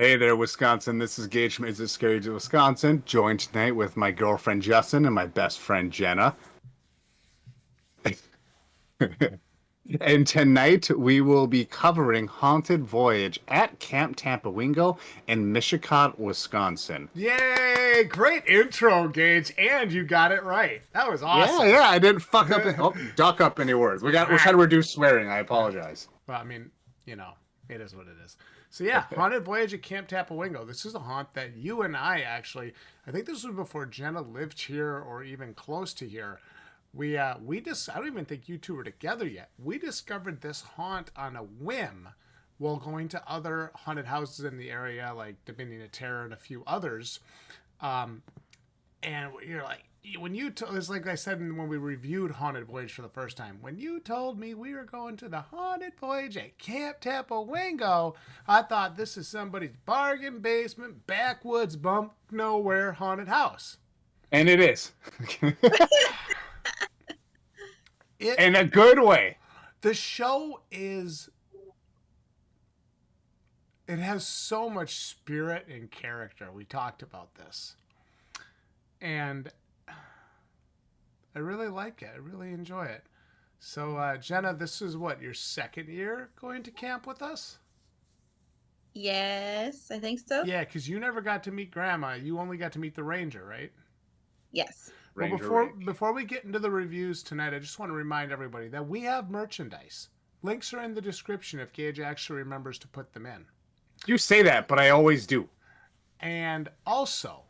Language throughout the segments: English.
Hey there, Wisconsin. This is Gage from Is It Scary to Wisconsin, joined tonight with my girlfriend Justin and my best friend Jenna. And tonight we will be covering Haunted Voyage at Camp Tampawingo in Mishicot, Wisconsin. Yay! Great intro, Gage, and you got it right. That was Yeah, awesome. yeah, I didn't fuck up, duck up any words. We're trying to reduce swearing. I apologize. Well, I mean, you know, it is what it is. So yeah, Haunted Voyage at Camp Tapawingo. This is a haunt that you and I actually, I think this was before Jenna lived here or even close to here. We just I don't even think you two were together yet. We discovered this haunt on a whim while going to other haunted houses in the area, like Dominion of Terror and a few others. Um, and you're like, when you it's like I said when we reviewed Haunted Voyage for the first time, when you told me we were going to the Haunted Voyage at Camp Tapawingo, I thought this is somebody's bargain basement backwoods bump nowhere haunted house. And it is. it In a good way. the show is it has so much spirit and character. We talked about this, and I really like it. I really enjoy it. So, Jenna, this is what, your second year going to camp with us? Yes, I think so. Yeah, because you never got to meet Grandma. You only got to meet the Ranger, right? Yes. Well, Ranger before Rick. before we get into the reviews tonight, I just want to remind everybody that we have merchandise. Links are in the description if Gage actually remembers to put them in. You say that, but I always do. And also,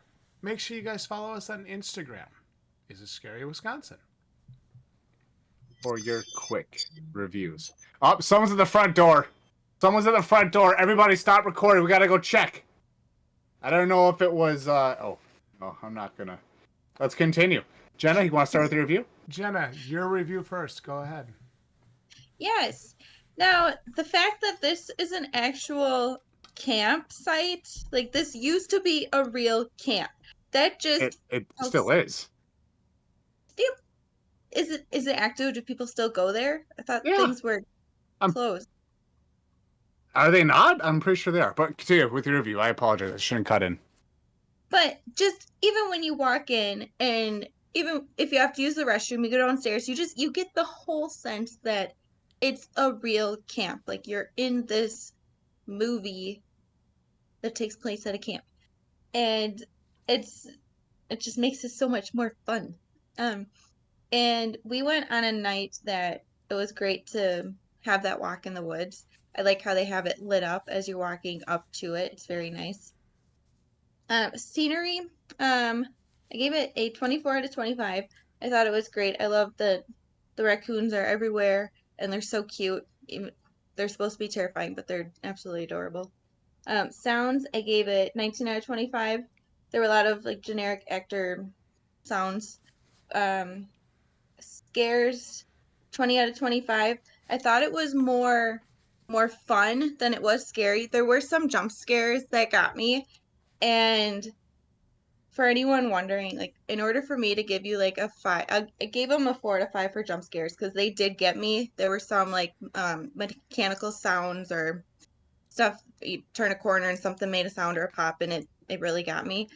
make sure you guys follow us on Instagram. Is it Scary Wisconsin? For your quick reviews. Oh, someone's at the front door. Someone's at the front door. Everybody stop recording. We gotta go check. I don't know if it was, oh, no, I'm not gonna. Let's continue. Jenna, you want to start with the review? Jenna, your review first. Go ahead. Yes. Now, the fact that this is an actual campsite, like this used to be a real camp. That just It still is. Yep. Is it active? Do people still go there? I thought Yeah. things were Um, closed. are they not? I'm pretty sure they are. But continue with your review. I apologize. I shouldn't cut in. But just even when you walk in and even if you have to use the restroom, you go downstairs, you get the whole sense that it's a real camp. Like you're in this movie that takes place at a camp. And it's it just makes it so much more fun. Um and we went on a night that it was great to have that walk in the woods. I like how they have it lit up as you're walking up to it. It's very nice. Scenery, I gave it a 24 out of 25. I thought it was great. I love the raccoons are everywhere and they're so cute. Even, they're supposed to be terrifying, but they're absolutely adorable. Sounds, I gave it 19 out of 25. There were a lot of like generic actor sounds. Um, Scares, 20 out of 25. I thought it was more fun than it was scary. There were some jump scares that got me, and for anyone wondering, like in order for me to give you like a five, I gave them a 4 out of 5 for jump scares because they did get me. There were some like mechanical sounds or stuff. You turn a corner and something made a sound or a pop, and it really got me.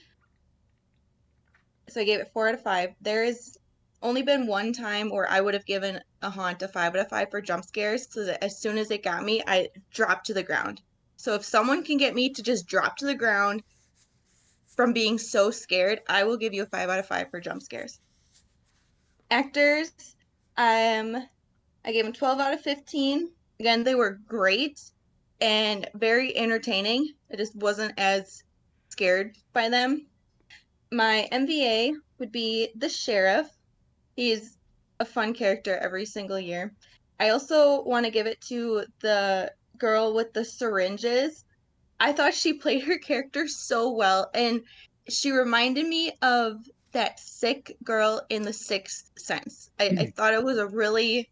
So I gave it 4 out of 5. There has only been one time where I would have given a haunt a 5 out of 5 for jump scares because as soon as it got me, I dropped to the ground. So if someone can get me to just drop to the ground from being so scared, I will give you a 5 out of 5 for jump scares. Actors, I gave them 12 out of 15. Again, they were great and very entertaining. I just wasn't as scared by them. My MVA would be the sheriff. He's a fun character every single year. I also want to give it to the girl with the syringes. I thought she played her character so well, and she reminded me of that sick girl in The Sixth Sense. I thought it was a really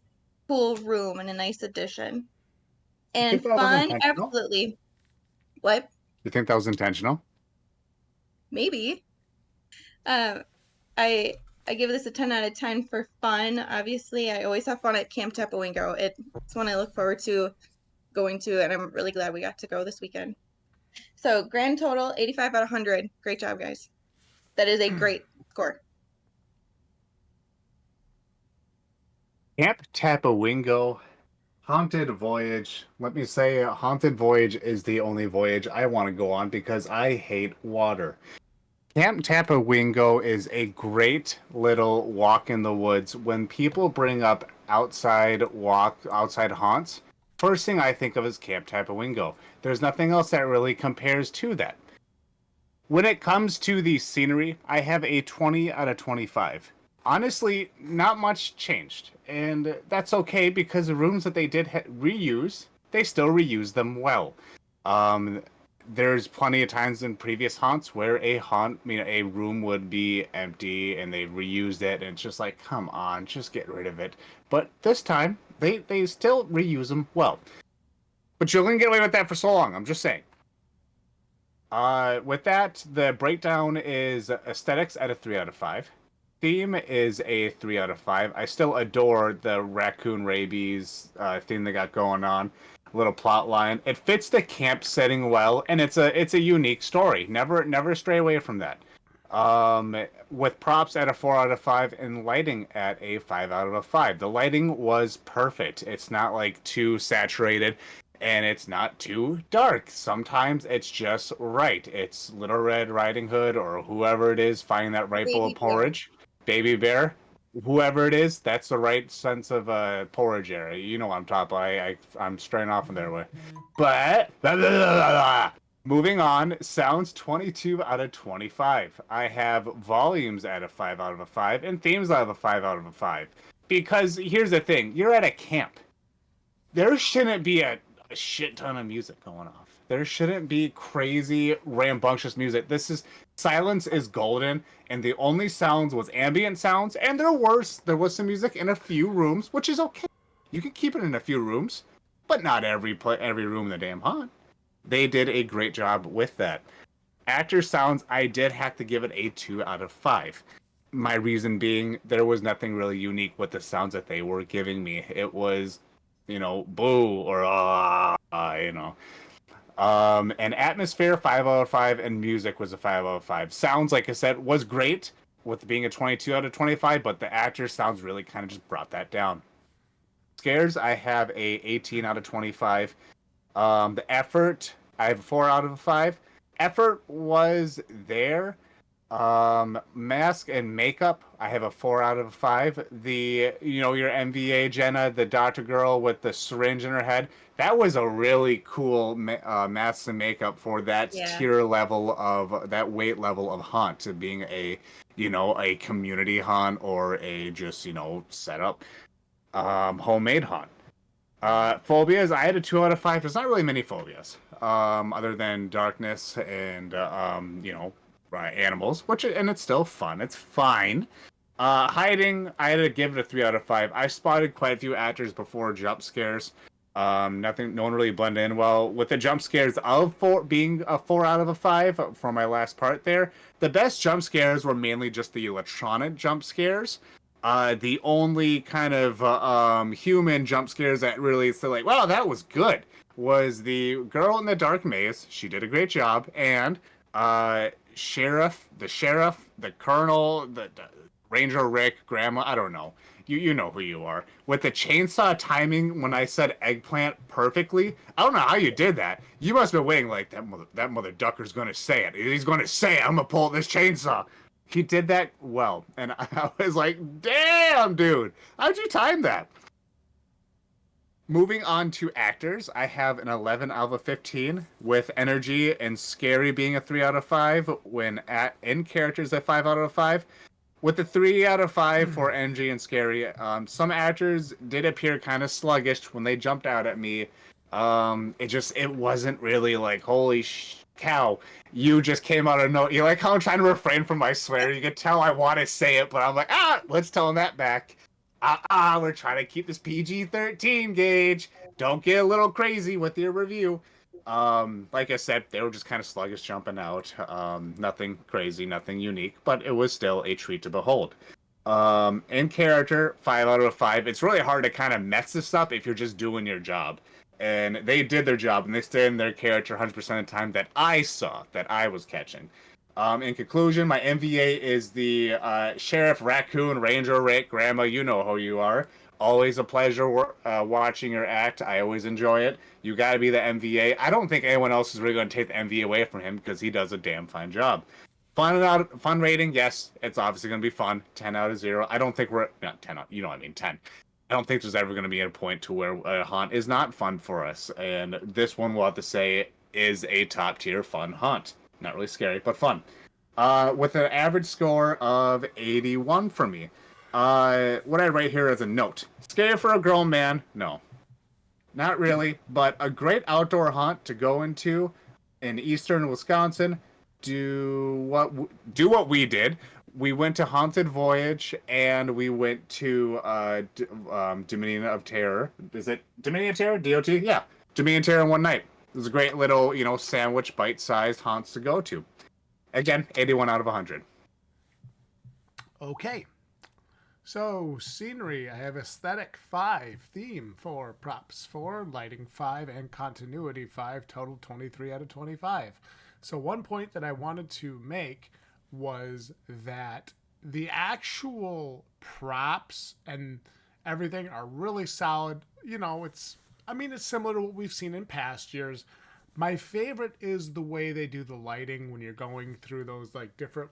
cool room and a nice addition. You And think that was fun, intentional? absolutely. What? You think that was intentional? Maybe. Uh, I I give this a 10 out of 10 for fun. Obviously, I always have fun at Camp Tapawingo. It's one I look forward to going to, and I'm really glad we got to go this weekend. So grand total 85 out of 100. Great job, guys. That is a great score. Camp Tapawingo, Haunted Voyage. Let me say, Haunted Voyage is the only voyage I want to go on because I hate water. Camp Tapawingo is a great little walk in the woods. When people bring up outside haunts, first thing I think of is Camp Tapawingo. There's nothing else that really compares to that. When it comes to the scenery, I have a 20 out of 25. Honestly, not much changed, and that's okay because the rooms that they did reuse, they still reuse them well. Um, there's plenty of times in previous haunts where a room would be empty and they reused it, and it's just like, come on, just get rid of it. But this time, they still reuse them well. But you're gonna get away with that for so long. I'm just saying. With that, the breakdown is aesthetics at a 3 out of 5. Theme is a 3 out of 5. I still adore the raccoon rabies theme they got going on. Little plot line. It fits the camp setting well, and it's a unique story. Never stray away from that. With props at a 4 out of 5 and lighting at a 5 out of 5. The lighting was perfect. It's not like too saturated. And it's not too dark. Sometimes it's just right. It's Little Red Riding Hood or whoever it is finding that right bowl of porridge. Baby Bear. Whoever it is, that's the right sense of porridge area. You know what I'm talking about. I'm straying off in their way. But, moving on, sounds 22 out of 25. I have volumes at a 5 out of a 5 and themes out of a 5 out of a 5. Because here's the thing. You're at a camp. There shouldn't be a shit ton of music going off. There shouldn't be crazy, rambunctious music. Silence is golden, and the only sounds was ambient sounds, and there was some music in a few rooms, which is okay. You can keep it in a few rooms, but not every room in the damn haunt. They did a great job with that. Actor sounds, I did have to give it a 2 out of 5. My reason being, there was nothing really unique with the sounds that they were giving me. It was boo or and atmosphere 5 out of 5, and music was a 5 out of 5. Sounds, like I said, was great with being a 22 out of 25, but the actor sounds really kind of just brought that down. Scares, I have a 18 out of 25. The effort, I have a 4 out of 5. Effort was there. Mask and makeup, I have a 4 out of 5. Your MVA Jenna, the doctor girl with the syringe in her head, that was a really cool mask and makeup for that tier level of that weight level of haunt to being a community haunt or a just setup homemade haunt. Phobias, I had a 2 out of 5. There's not really many phobias other than darkness and animals, and it's still fun. It's fine. Hiding, I had to give it a 3 out of 5. I spotted quite a few actors before jump scares. No one really blended in well with the jump scares of being a 4 out of a 5 for my last part there. The best jump scares were mainly just the electronic jump scares. The only kind of human jump scares that really feel like, wow, that was good, was the girl in the dark maze. She did a great job, and sheriff, the colonel, the Ranger Rick, grandma, I don't know. You know who you are. With the chainsaw timing when I said eggplant perfectly, I don't know how you did that. You must have been waiting like, that mother ducker's going to say it. He's going to say it. I'm going to pull this chainsaw. He did that well. And I was like, damn, dude. How'd you time that? Moving on to actors, I have an 11 out of 15, with energy and scary being a 3 out of 5, when in characters a 5 out of 5. With the 3 out of 5 for energy and scary, some actors did appear kind of sluggish when they jumped out at me. It wasn't really like, holy cow, you just came out of no. You like how I'm trying to refrain from my swear? You can tell I want to say it, but I'm like, let's tone that back. We're trying to keep this PG-13, Gage. Don't get a little crazy with your review. Like I said, they were just kind of sluggish jumping out. Nothing crazy, nothing unique, but it was still a treat to behold. In character, 5 out of 5. It's really hard to kind of mess this up if you're just doing your job. and they did their job, and they stayed in their character 100% of the time that I saw, that I was catching. In conclusion, my MVA is the Sheriff, Raccoon, Ranger, Rick, Grandma, you know who you are. Always a pleasure watching your act. I always enjoy it. You got to be the MVA. I don't think anyone else is really going to take the MVA away from him because he does a damn fine job. Fun rating, yes, it's obviously going to be fun. 10 out of 0. I don't think we're not 10. You know what I mean? 10. I don't think there's ever going to be a point to where a haunt is not fun for us, and this one we'll have to say is a top tier fun haunt. Not really scary, but fun. With an average score of 81 for me. What I write here as a note. Scary for a grown man? No. Not really, but a great outdoor haunt to go into in eastern Wisconsin. Do what we did. We went to Haunted Voyage, and we went to Dominion of Terror. Is it Dominion of Terror? DOT? Yeah. Dominion of Terror in one night. It was a great little, sandwich, bite-sized haunts to go to. Again, 81 out of 100. Okay. So, scenery, I have aesthetic 5, theme 4, props 4, lighting 5, and continuity 5, total 23 out of 25. So, one point that I wanted to make was that the actual props and everything are really solid. It's similar to what we've seen in past years. My favorite is the way they do the lighting when you're going through those different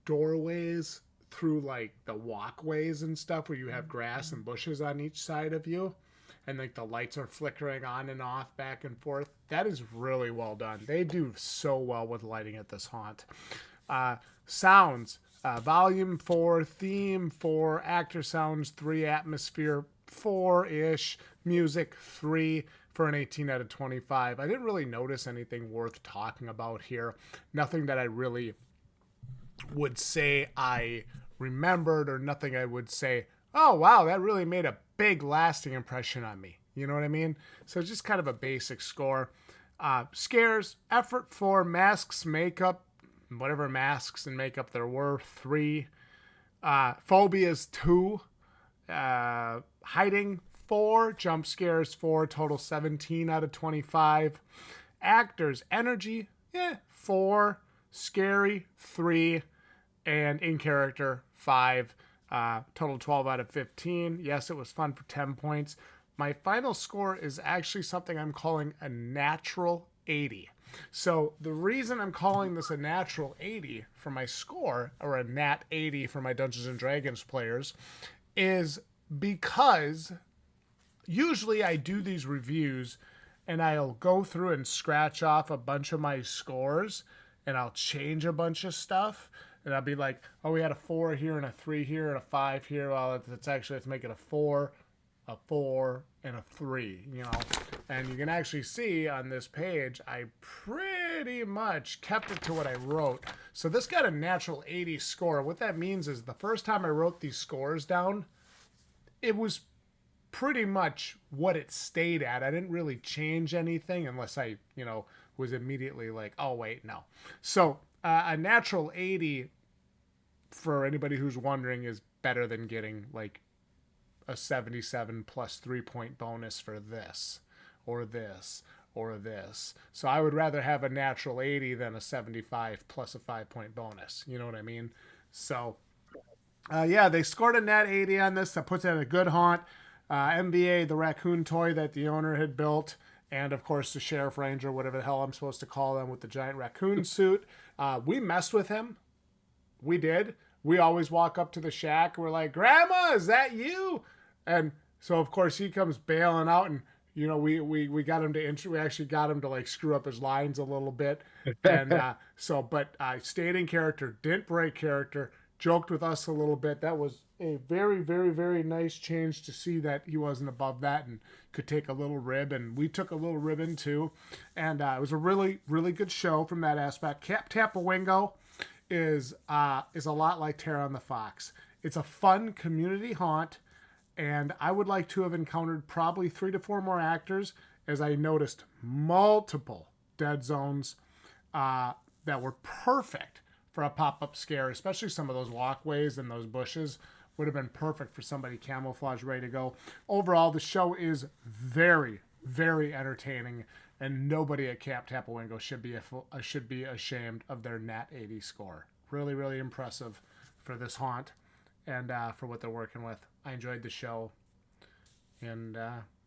doorways through the walkways and stuff where you have grass and bushes on each side of you, and the lights are flickering on and off, back and forth. That is really well done. They do so well with lighting at this haunt. Sounds, volume 4, theme 4, actor sounds 3, atmosphere 4-ish, music 3 for an 18 out of 25. I didn't really notice anything worth talking about here. Nothing that I really would say I remembered, or nothing I would say, oh wow, that really made a big lasting impression on me. You know what I mean? So just kind of a basic score. Scares, effort 4, masks, makeup, whatever masks and makeup there were, 3. Phobias 2. Hiding 4, jump scares 4, total 17 out of 25. Actors, energy, 4, scary 3, and in character 5, total 12 out of 15. Yes, it was fun for 10 points. My final score is actually something I'm calling a natural 80. So the reason I'm calling this a natural 80 for my score, or a nat 80 for my Dungeons and Dragons players, is because usually I do these reviews and I'll go through and scratch off a bunch of my scores, and I'll change a bunch of stuff, and I'll be like, oh, we had a 4 here and a 3 here and a 5 here. Well, let's make it a 4, a 4, and a 3, And you can actually see on this page, I pretty much kept it to what I wrote. So this got a natural 80 score. What that means is the first time I wrote these scores down, it was pretty much what it stayed at. I didn't really change anything unless I, was immediately like, oh, wait, no. So a natural 80, for anybody who's wondering, is better than getting a 77 plus 3-point bonus for this or this or this. So I would rather have a natural 80 than a 75 plus a 5-point bonus. You know what I mean? So they scored a nat 80 on this. That puts it at a good haunt. MVA, the raccoon toy that the owner had built, and of course the Sheriff Ranger, whatever the hell I'm supposed to call them, with the giant raccoon suit. We messed with him. We did. We always walk up to the shack. We're like, Grandma, is that you? And so of course he comes bailing out, and we got him to we actually got him to screw up his lines a little bit. And but I stayed in character, didn't break character, joked with us a little bit. That was a very, very, very nice change to see that he wasn't above that and could take a little rib, and we took a little ribbon too. And it was a really, really good show from that aspect. Cap Tapawingo is a lot like Terror on the Fox. It's a fun community haunt, and I would like to have encountered probably 3 to 4 more actors, as I noticed multiple dead zones that were perfect for a pop-up scare, especially some of those walkways and those bushes would have been perfect for somebody camouflage ready to go. Overall, the show is very, very entertaining, and nobody at Camp Tapawingo should be ashamed of their Nat 80 score. Really, really impressive for this haunt and for what they're working with. I enjoyed the show, and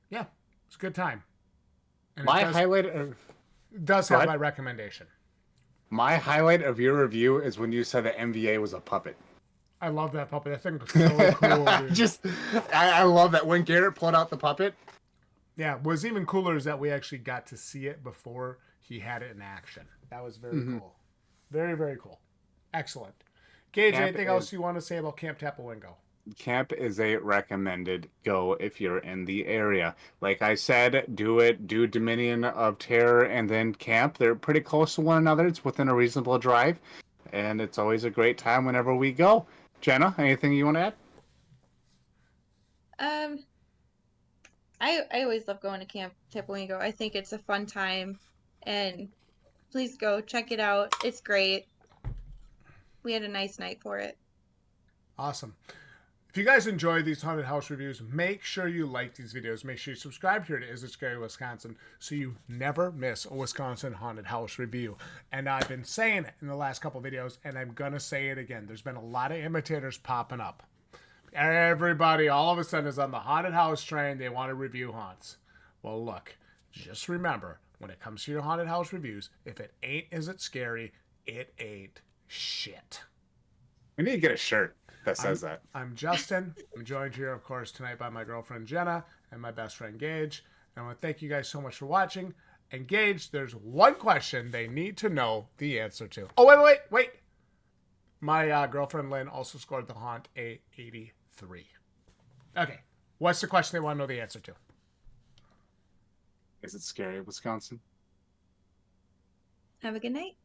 yeah, it's a good time. And My it highlight of does have my recommendation. My highlight of your review is when you said that MVA was a puppet. I love that puppet. I think it's so cool, dude. I love that when Garrett pulled out the puppet. Yeah, what's even cooler is that we actually got to see it before he had it in action. That was very cool. Very, very cool. Excellent. Gage, anything else you want to say about Camp Tapawingo? Camp is a recommended go if you're in the area. Like I said, do Dominion of Terror and then Camp. They're pretty close to one another. It's within a reasonable drive, and it's always a great time whenever we go. Jenna, anything you want to add? I always love going to Camp Tapawingo. I think it's a fun time, and please go check it out. It's great. We had a nice night for it. Awesome. If you guys enjoy these haunted house reviews, make sure you like these videos. Make sure you subscribe here to Is It Scary Wisconsin so you never miss a Wisconsin haunted house review. And I've been saying it in the last couple videos, and I'm going to say it again. There's been a lot of imitators popping up. Everybody all of a sudden is on the haunted house train. They want to review haunts. Well, look, just remember, when it comes to your haunted house reviews, if it ain't Is It Scary, it ain't shit. We need to get a shirt that says that. I'm Justin. I'm joined here, of course, tonight by my girlfriend Jenna and my best friend Gage. And I want to thank you guys so much for watching. And Gage, there's one question they need to know the answer to. Oh, wait. My girlfriend Lynn also scored the haunt a 83. Okay, what's the question they want to know the answer to? Is it scary, Wisconsin? Have a good night.